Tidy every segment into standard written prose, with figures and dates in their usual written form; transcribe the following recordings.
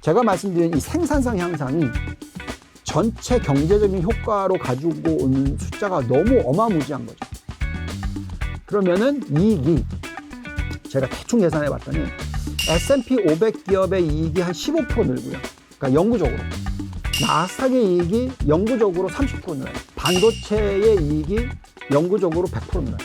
제가 말씀드린 이 생산성 향상이 전체 경제적인 효과로 가지고 오는 숫자가 너무 어마무지한 거죠. 그러면은 이익이 제가 대충 계산해 봤더니 S&P 500 기업의 이익이 한 15% 늘고요. 그러니까 영구적으로. 나스닥의 이익이 영구적으로 30% 늘어요. 반도체의 이익이 영구적으로 100% 늘어요.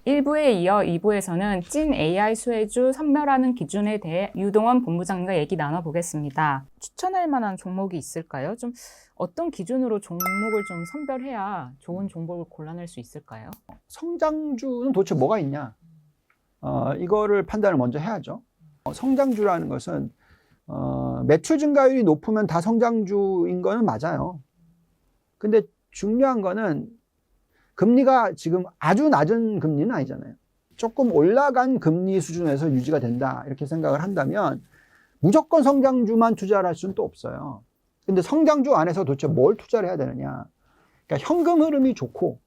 일부에 이어 2부에서는 찐 AI 수혜주 선별하는 기준에 대해 유동원 본부장님과 얘기 나눠보겠습니다. 추천할 만한 종목이 있을까요? 좀 어떤 기준으로 종목을 좀 선별해야 좋은 종목을 골라낼 수 있을까요? 성장주는 도대체 뭐가 있냐? 이거를 판단을 먼저 해야죠. 성장주라는 것은 매출 증가율이 높으면 다 성장주인 거는 맞아요. 근데 중요한 거는 금리가 지금 아주 낮은 금리는 아니잖아요. 조금 올라간 금리 수준에서 유지가 된다 이렇게 생각을 한다면 무조건 성장주만 투자를 할 수는 또 없어요. 근데 성장주 안에서 도대체 뭘 투자를 해야 되느냐? 그러니까 현금 흐름이 좋고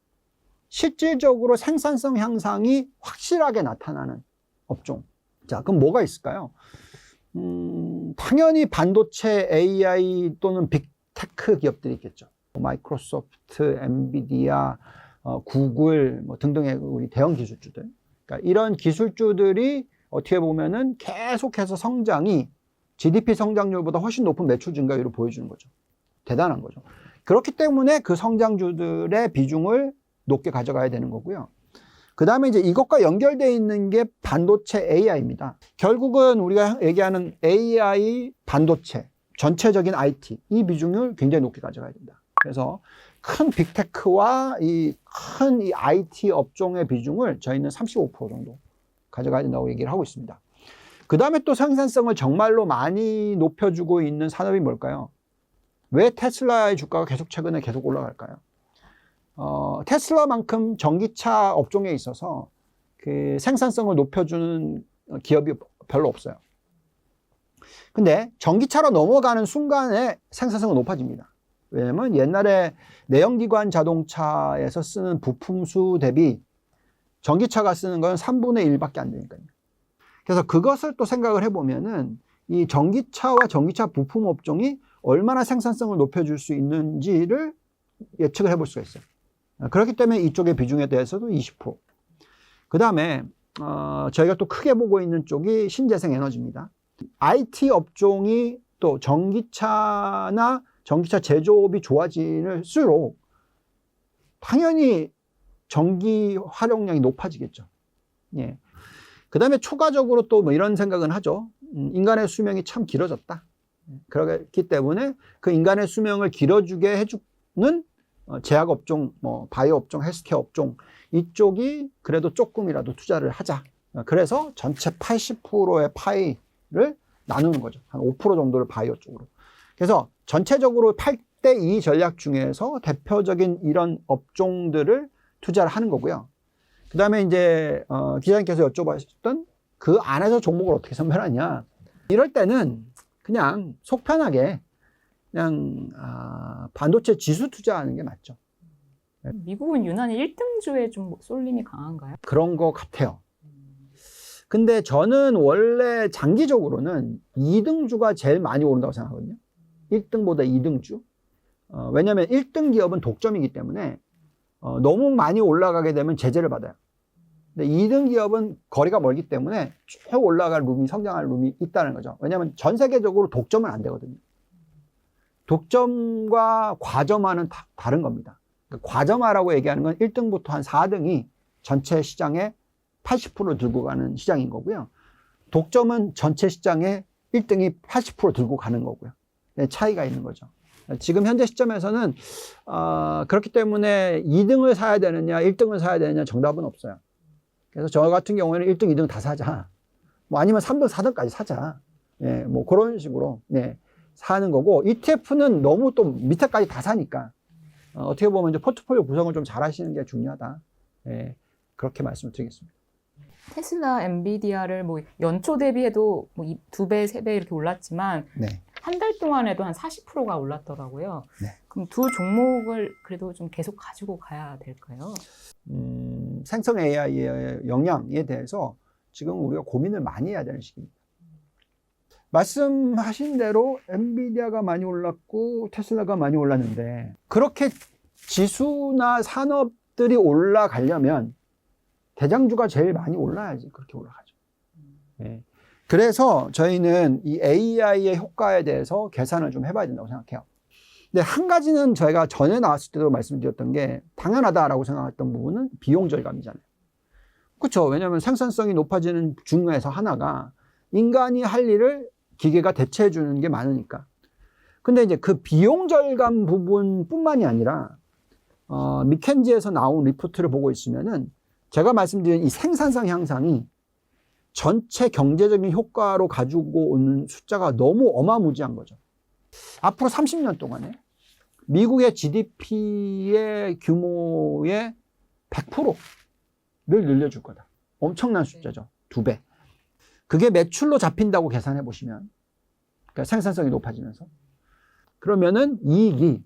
실질적으로 생산성 향상이 확실하게 나타나는 업종. 자, 그럼 뭐가 있을까요? 당연히 반도체, AI 또는 빅테크 기업들이 있겠죠. 마이크로소프트, 엔비디아, 구글 뭐 등등의 우리 대형 기술주들. 그러니까 이런 기술주들이 어떻게 보면은 계속해서 성장이 GDP 성장률보다 훨씬 높은 매출 증가율을 보여주는 거죠. 대단한 거죠. 그렇기 때문에 그 성장주들의 비중을 높게 가져가야 되는 거고요. 그 다음에 이제 이것과 연결되어 있는 게 반도체 AI입니다. 결국은 우리가 얘기하는 AI, 반도체, 전체적인 IT, 이 비중을 굉장히 높게 가져가야 된다. 그래서 큰 빅테크와 이 큰 이 IT 업종의 비중을 저희는 35% 정도 가져가야 된다고 얘기를 하고 있습니다. 그 다음에 또 생산성을 정말로 많이 높여주고 있는 산업이 뭘까요? 왜 테슬라의 주가가 최근에 계속 올라갈까요? 테슬라만큼 전기차 업종에 있어서 그 생산성을 높여주는 기업이 별로 없어요. 근데 전기차로 넘어가는 순간에 생산성은 높아집니다. 왜냐면 옛날에 내연기관 자동차에서 쓰는 부품 수 대비 전기차가 쓰는 건 3분의 1밖에 안 되니까요. 그래서 그것을 또 생각을 해보면은 이 전기차와 전기차 부품 업종이 얼마나 생산성을 높여줄 수 있는지를 예측을 해볼 수가 있어요. 그렇기 때문에 이쪽의 비중에 대해서도 20%. 그 다음에 저희가 또 크게 보고 있는 쪽이 신재생 에너지입니다. IT 업종이 또 전기차나 전기차 제조업이 좋아질수록 당연히 전기 활용량이 높아지겠죠. 예. 그 다음에 초과적으로 또 뭐 이런 생각은 하죠. 인간의 수명이 참 길어졌다. 그렇기 때문에 그 인간의 수명을 길어주게 해주는 제약업종, 뭐 바이오업종, 헬스케어 업종 이쪽이 그래도 조금이라도 투자를 하자. 그래서 전체 80%의 파이를 나누는 거죠. 한 5% 정도를 바이오 쪽으로. 그래서 전체적으로 8대2 전략 중에서 대표적인 이런 업종들을 투자를 하는 거고요. 그 다음에 이제 기자님께서 여쭤보셨던 그 안에서 종목을 어떻게 선별하냐. 이럴 때는 그냥 속 편하게 그냥 반도체 지수 투자하는 게 맞죠. 미국은 유난히 1등주에 좀 쏠림이 강한가요? 그런 것 같아요. 근데 저는 원래 장기적으로는 2등주가 제일 많이 오른다고 생각하거든요. 1등보다 2등주. 왜냐하면 1등 기업은 독점이기 때문에 너무 많이 올라가게 되면 제재를 받아요. 근데 2등 기업은 거리가 멀기 때문에 쭉 올라갈 룸이, 성장할 룸이 있다는 거죠. 왜냐하면 전 세계적으로 독점은 안 되거든요. 독점과 과점화는 다른 겁니다. 그러니까 과점화라고 얘기하는 건 1등부터 한 4등이 전체 시장의 80% 들고 가는 시장인 거고요. 독점은 전체 시장의 1등이 80% 들고 가는 거고요. 차이가 있는 거죠. 지금 현재 시점에서는 그렇기 때문에 2등을 사야 되느냐 1등을 사야 되느냐 정답은 없어요. 그래서 저 같은 경우에는 1등, 2등 다 사자. 뭐 아니면 3등, 4등까지 사자. 예, 뭐 그런 식으로 네, 사는 거고 ETF는 너무 또 밑에까지 다 사니까 어떻게 보면 이제 포트폴리오 구성을 좀 잘 하시는 게 중요하다. 예, 그렇게 말씀을 드리겠습니다. 테슬라, 엔비디아를 뭐 연초 대비해도 뭐 2배, 3배 이렇게 올랐지만 네. 한 달 동안에도 한 40%가 올랐더라고요. 네. 그럼 두 종목을 그래도 좀 계속 가지고 가야 될까요? 생성 AI의 영향에 대해서 지금 우리가 고민을 많이 해야 되는 시기입니다. 말씀하신 대로 엔비디아가 많이 올랐고 테슬라가 많이 올랐는데 그렇게 지수나 산업들이 올라가려면 대장주가 제일 많이 올라야지 그렇게 올라가죠. 네. 그래서 저희는 이 AI의 효과에 대해서 계산을 좀 해봐야 된다고 생각해요. 근데 한 가지는 저희가 전에 나왔을 때도 말씀드렸던 게 당연하다라고 생각했던 부분은 비용 절감이잖아요. 그렇죠. 왜냐하면 생산성이 높아지는 중에서 하나가 인간이 할 일을 기계가 대체해 주는 게 많으니까. 근데 이제 그 비용 절감 부분뿐만이 아니라 미켄지에서 나온 리포트를 보고 있으면은 제가 말씀드린 이 생산성 향상이 전체 경제적인 효과로 가지고 오는 숫자가 너무 어마무지한 거죠. 앞으로 30년 동안에 미국의 GDP의 규모의 100%를 늘려줄 거다. 엄청난 숫자죠. 2배. 그게 매출로 잡힌다고 계산해 보시면, 그러니까 생산성이 높아지면서, 그러면은 이익이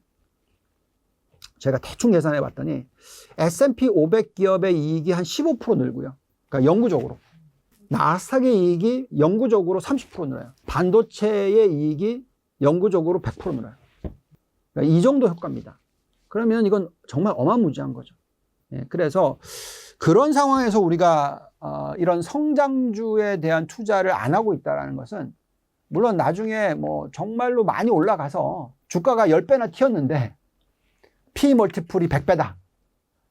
제가 대충 계산해 봤더니 S&P 500 기업의 이익이 한 15% 늘고요. 그러니까 영구적으로. 나스닥의 이익이 영구적으로 30% 늘어요. 반도체의 이익이 영구적으로 100% 늘어요. 그러니까 이 정도 효과입니다. 그러면 이건 정말 어마무지한 거죠. 예, 그래서 그런 상황에서 우리가 이런 성장주에 대한 투자를 안 하고 있다는 것은 물론 나중에 뭐 정말로 많이 올라가서 주가가 10배나 튀었는데 P 멀티플이 100배다.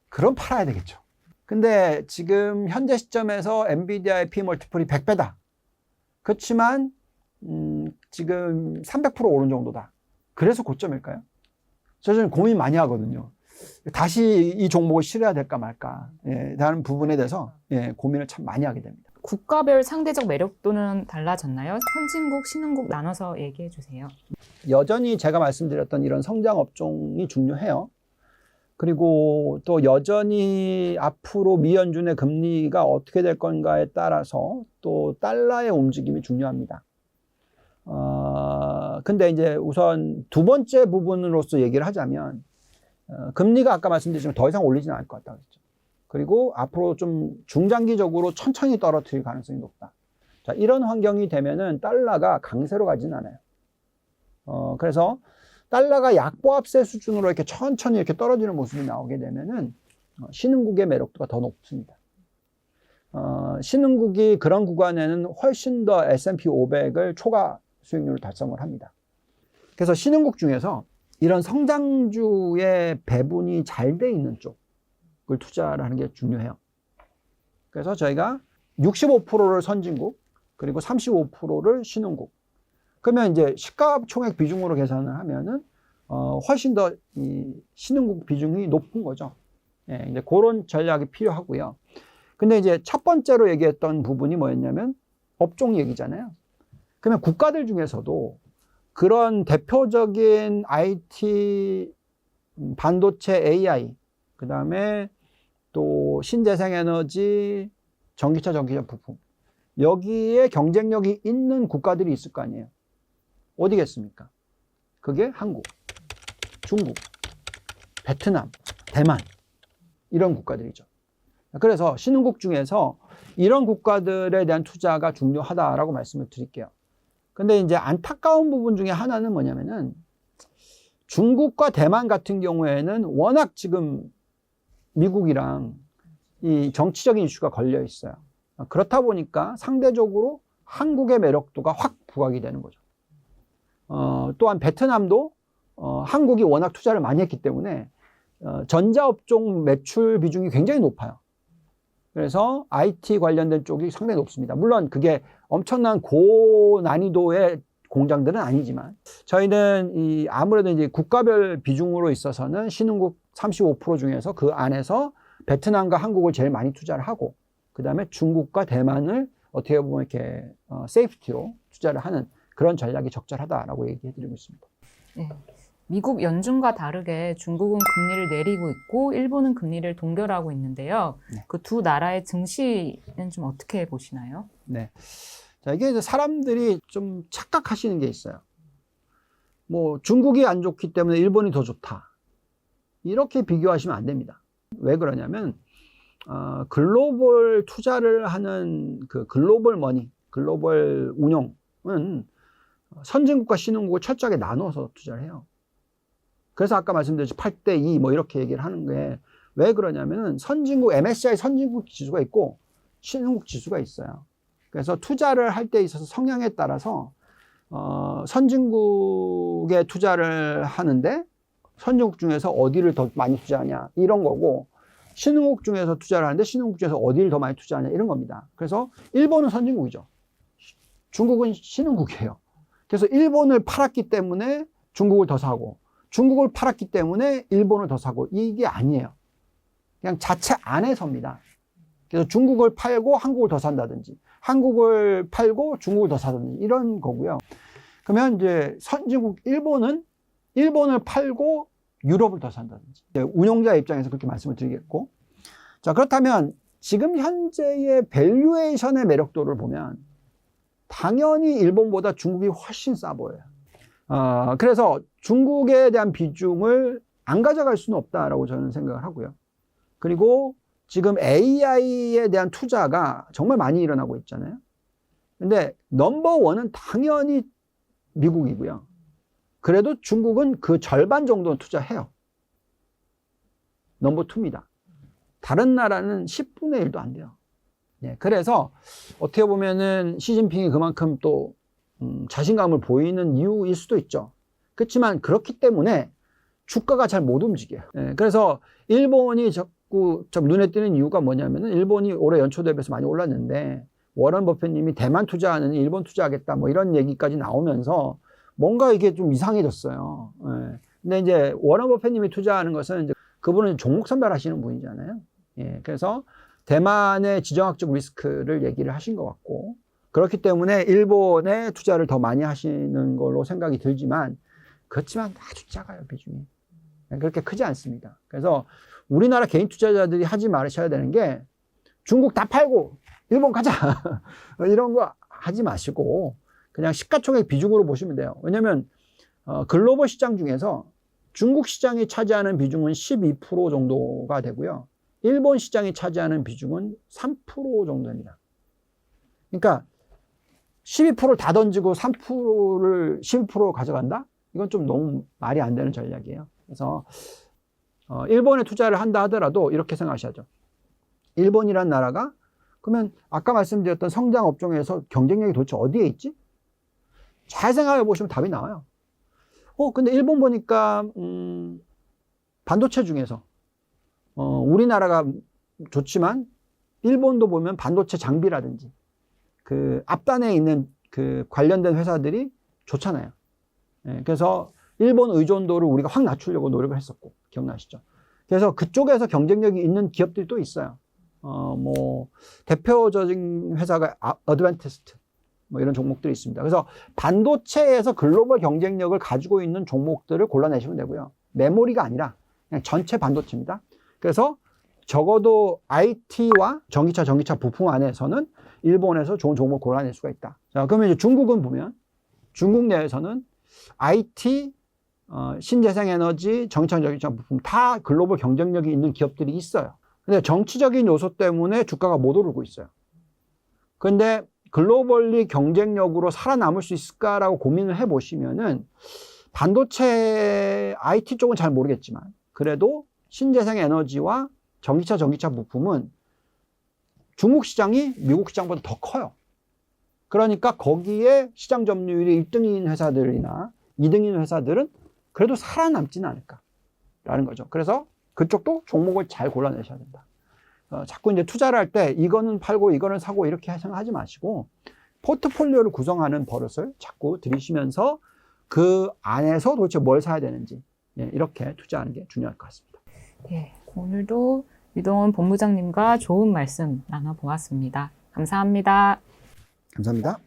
그럼 팔아야 되겠죠. 근데 지금 현재 시점에서 엔비디아의 P 멀티플이 100배다. 그렇지만 지금 300% 오른 정도다. 그래서 고점일까요? 저는 고민 많이 하거든요. 다시 이 종목을 실어야 될까 말까 라는 부분에 대해서 고민을 참 많이 하게 됩니다. 국가별 상대적 매력도는 달라졌나요? 선진국, 신흥국 나눠서 얘기해 주세요. 여전히 제가 말씀드렸던 이런 성장 업종이 중요해요. 그리고 또 여전히 앞으로 미연준의 금리가 어떻게 될 건가에 따라서 또 달러의 움직임이 중요합니다. 근데 이제 우선 두 번째 부분으로서 얘기를 하자면 금리가 아까 말씀드렸지만 더 이상 올리지는 않을 것 같다고 했죠. 그리고 앞으로 좀 중장기적으로 천천히 떨어뜨릴 가능성이 높다. 자, 이런 환경이 되면은 달러가 강세로 가지는 않아요. 그래서 달러가 약보합세 수준으로 이렇게 천천히 이렇게 떨어지는 모습이 나오게 되면은 신흥국의 매력도가 더 높습니다. 신흥국이 그런 구간에는 훨씬 더 S&P 500을 초과 수익률을 달성을 합니다. 그래서 신흥국 중에서 이런 성장주의 배분이 잘 돼 있는 쪽을 투자를 하는 게 중요해요. 그래서 저희가 65%를 선진국, 그리고 35%를 신흥국. 그러면 이제 시가총액 비중으로 계산을 하면은 훨씬 더 이 신흥국 비중이 높은 거죠. 예, 이제 그런 전략이 필요하고요. 근데 이제 첫 번째로 얘기했던 부분이 뭐였냐면 업종 얘기잖아요. 그러면 국가들 중에서도 그런 대표적인 IT, 반도체, AI, 그 다음에 또 신재생에너지, 전기차 부품, 여기에 경쟁력이 있는 국가들이 있을 거 아니에요. 어디겠습니까? 그게 한국, 중국, 베트남, 대만 이런 국가들이죠. 그래서 신흥국 중에서 이런 국가들에 대한 투자가 중요하다라고 말씀을 드릴게요. 근데 이제 안타까운 부분 중에 하나는 뭐냐면은 중국과 대만 같은 경우에는 워낙 지금 미국이랑 이 정치적인 이슈가 걸려 있어요. 그렇다 보니까 상대적으로 한국의 매력도가 확 부각이 되는 거죠. 또한 베트남도 한국이 워낙 투자를 많이 했기 때문에 전자업종 매출 비중이 굉장히 높아요. 그래서 IT 관련된 쪽이 상당히 높습니다. 물론 그게 엄청난 고난이도의 공장들은 아니지만 저희는 아무래도 이제 국가별 비중으로 있어서는 신흥국 35% 중에서 그 안에서 베트남과 한국을 제일 많이 투자를 하고 그 다음에 중국과 대만을 어떻게 보면 이렇게 세이프티로 투자를 하는 그런 전략이 적절하다라고 얘기해 드리고 있습니다. 네. 미국 연준과 다르게 중국은 금리를 내리고 있고 일본은 금리를 동결하고 있는데요. 네. 그 두 나라의 증시는 좀 어떻게 보시나요? 네. 자, 이게 이제 사람들이 좀 착각하시는 게 있어요. 뭐 중국이 안 좋기 때문에 일본이 더 좋다. 이렇게 비교하시면 안 됩니다. 왜 그러냐면 글로벌 투자를 하는 그 글로벌 머니, 글로벌 운용은 선진국과 신흥국을 철저하게 나눠서 투자를 해요. 그래서 아까 말씀드렸죠. 8대2 뭐 이렇게 얘기를 하는 게 왜 그러냐면은 선진국, MSCI 선진국 지수가 있고 신흥국 지수가 있어요. 그래서 투자를 할 때 있어서 성향에 따라서 선진국에 투자를 하는데 선진국 중에서 어디를 더 많이 투자하냐 이런 거고, 신흥국 중에서 투자를 하는데 신흥국 중에서 어디를 더 많이 투자하냐 이런 겁니다. 그래서 일본은 선진국이죠. 중국은 신흥국이에요. 그래서 일본을 팔았기 때문에 중국을 더 사고, 중국을 팔았기 때문에 일본을 더 사고, 이게 아니에요. 그냥 자체 안에서입니다. 그래서 중국을 팔고 한국을 더 산다든지, 한국을 팔고 중국을 더 사든지 이런 거고요. 그러면 이제 선진국 일본을 팔고 유럽을 더 산다든지, 운용자 입장에서 그렇게 말씀을 드리겠고, 자, 그렇다면 지금 현재의 밸류에이션의 매력도를 보면 당연히 일본보다 중국이 훨씬 싸 보여요. 그래서 중국에 대한 비중을 안 가져갈 수는 없다라고 저는 생각을 하고요. 그리고 지금 AI에 대한 투자가 정말 많이 일어나고 있잖아요. 근데 넘버원은 당연히 미국이고요. 그래도 중국은 그 절반 정도는 투자해요. 넘버2입니다. 다른 나라는 10분의 1도 안 돼요. 그래서 어떻게 보면은 시진핑이 그만큼 또 자신감을 보이는 이유일 수도 있죠. 그렇지만 그렇기 때문에 주가가 잘 못 움직여요. 그래서 일본이 자꾸 눈에 띄는 이유가 뭐냐면은, 일본이 올해 연초 대비해서 많이 올랐는데 워런 버핏님이 대만 투자하는 일본 투자하겠다 뭐 이런 얘기까지 나오면서 뭔가 이게 좀 이상해졌어요. 근데 이제 워런 버핏님이 투자하는 것은 이제 그분은 종목 선별하시는 분이잖아요. 그래서 대만의 지정학적 리스크를 얘기를 하신 것 같고, 그렇기 때문에 일본에 투자를 더 많이 하시는 걸로 생각이 들지만, 그렇지만 아주 작아요, 비중이. 그렇게 크지 않습니다. 그래서 우리나라 개인 투자자들이 하지 말으셔야 되는 게, 중국 다 팔고 일본 가자 이런 거 하지 마시고 그냥 시가총액 비중으로 보시면 돼요. 왜냐하면 글로벌 시장 중에서 중국 시장이 차지하는 비중은 12% 정도가 되고요. 일본 시장이 차지하는 비중은 3% 정도입니다. 그러니까 12%를 다 던지고 3%를 12% 가져간다? 이건 좀 너무 말이 안 되는 전략이에요. 그래서 일본에 투자를 한다 하더라도 이렇게 생각하셔야죠. 일본이란 나라가 그러면 아까 말씀드렸던 성장 업종에서 경쟁력이 도대체 어디에 있지? 잘 생각해 보시면 답이 나와요. 근데 일본 보니까 반도체 중에서 우리나라가 좋지만 일본도 보면 반도체 장비라든지 그 앞단에 있는 그 관련된 회사들이 좋잖아요. 그래서 일본 의존도를 우리가 확 낮추려고 노력을 했었고, 기억나시죠? 그래서 그쪽에서 경쟁력이 있는 기업들이 또 있어요. 뭐 대표적인 회사가 어드밴티스트 뭐 이런 종목들이 있습니다. 그래서 반도체에서 글로벌 경쟁력을 가지고 있는 종목들을 골라내시면 되고요. 메모리가 아니라 그냥 전체 반도체입니다. 그래서 적어도 IT와 전기차 부품 안에서는 일본에서 좋은 종목을 골라낼 수가 있다. 자, 그러면 이제 중국은 보면 중국 내에서는 IT, 신재생에너지, 전기차 부품 다 글로벌 경쟁력이 있는 기업들이 있어요. 근데 정치적인 요소 때문에 주가가 못 오르고 있어요. 근데 글로벌리 경쟁력으로 살아남을 수 있을까라고 고민을 해보시면은 반도체 IT 쪽은 잘 모르겠지만 그래도 신재생에너지와 전기차 부품은 중국 시장이 미국 시장보다 더 커요. 그러니까 거기에 시장 점유율이 1등인 회사들이나 2등인 회사들은 그래도 살아남지는 않을까라는 거죠. 그래서 그쪽도 종목을 잘 골라내셔야 된다. 자꾸 이제 투자를 할 때 이거는 팔고 이거는 사고 이렇게 생각하지 마시고 포트폴리오를 구성하는 버릇을 자꾸 들이시면서 그 안에서 도대체 뭘 사야 되는지 이렇게 투자하는 게 중요할 것 같습니다. 네, 오늘도 유동원 본부장님과 좋은 말씀 나눠보았습니다. 감사합니다. 감사합니다.